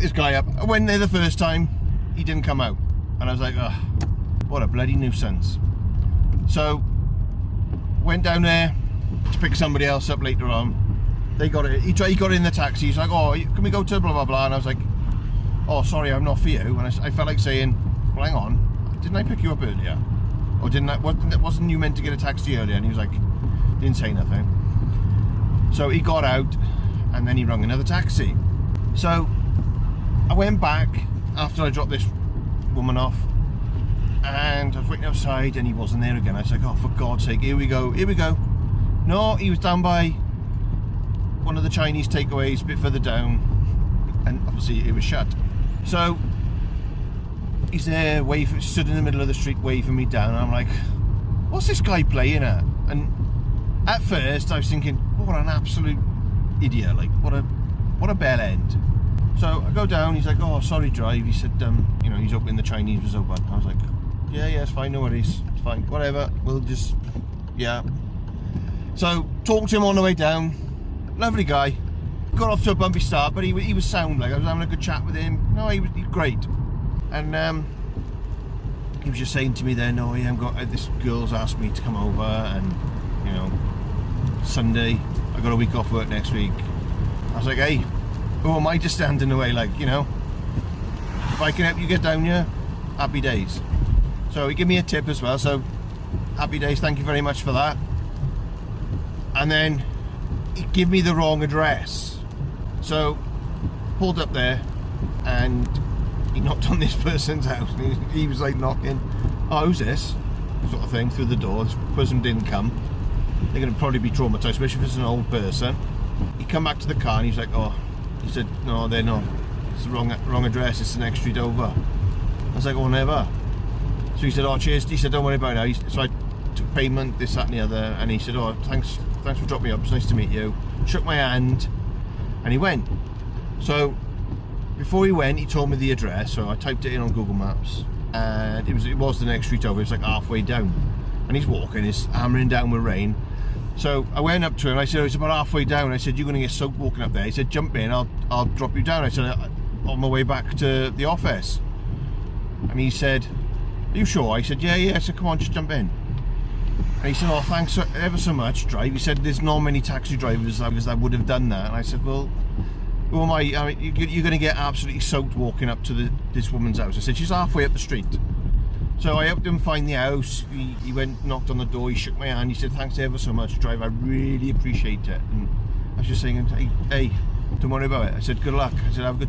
picked this guy up. I went there the first time, he didn't come out. And I was like, oh, what a bloody nuisance. So, went down there to pick somebody else up later on. They got it. He got in the taxi. He's like, oh, can we go to blah, blah, blah. And I was like, oh, sorry, I'm not for you. And I felt like saying, well, hang on, didn't I pick you up earlier? Or wasn't you meant to get a taxi earlier? And he was like, didn't say nothing. So he got out and then he rang another taxi. So I went back after I dropped this woman off and I was waiting outside and he wasn't there again. I was like, oh, for God's sake, here we go. No, he was down by one of the Chinese takeaways a bit further down, and obviously it was shut. So he's there, stood in the middle of the street waving me down, and I'm like, what's this guy playing at? And at first I was thinking, oh, what an absolute idiot, like what a bell end. So I go down, he's like, oh, sorry, drive. He said, you know, he's open, the Chinese was open. I was like, yeah, it's fine, no worries, it's fine, whatever, we'll just, yeah. So talked to him on the way down, lovely guy. Got off to a bumpy start, but he was sound. Like I was having a good chat with him. No, he was great. And he was just saying to me then, oh yeah, this girl's asked me to come over, and you know, Sunday I got a week off work next week. I was like, hey, who am I to stand in the way? Like, you know, if I can help you get down here, happy days. So he gave me a tip as well, so happy days, thank you very much for that. And then he gave me the wrong address. So pulled up there and he knocked on this person's house, and he was like knocking, oh, who's this? Sort of thing, through the door. This person didn't come. They're going to probably be traumatized, especially if it's an old person. He come back to the car and he's like, oh, he said, no, they're not, it's the wrong address, it's the next street over. I was like, oh, never. So he said, oh, cheers. He said, don't worry about it. So I took payment, this, that and the other, and he said, oh, thanks for dropping me up, it's nice to meet you. Shook my hand and he went. So before he went, he told me the address, so I typed it in on Google Maps, and it was the next street over. It was like halfway down, and he's walking, he's hammering down with rain. So I went up to him, I said, oh, it's about halfway down. I said, you're going to get soaked walking up there. He said, jump in, I'll drop you down. I said, on my way back to the office. And he said, are you sure? I said, yeah. I said, come on, just jump in. And he said, oh, thanks ever so much, drive. He said, there's not many taxi drivers that would have done that. And I said, well, who am I mean, you're going to get absolutely soaked walking up to this woman's house. I said, she's halfway up the street. So I helped him find the house. He went, knocked on the door, he shook my hand. He said, thanks ever so much, drive. I really appreciate it. And I was just saying, hey, don't worry about it. I said, good luck. I said, have a good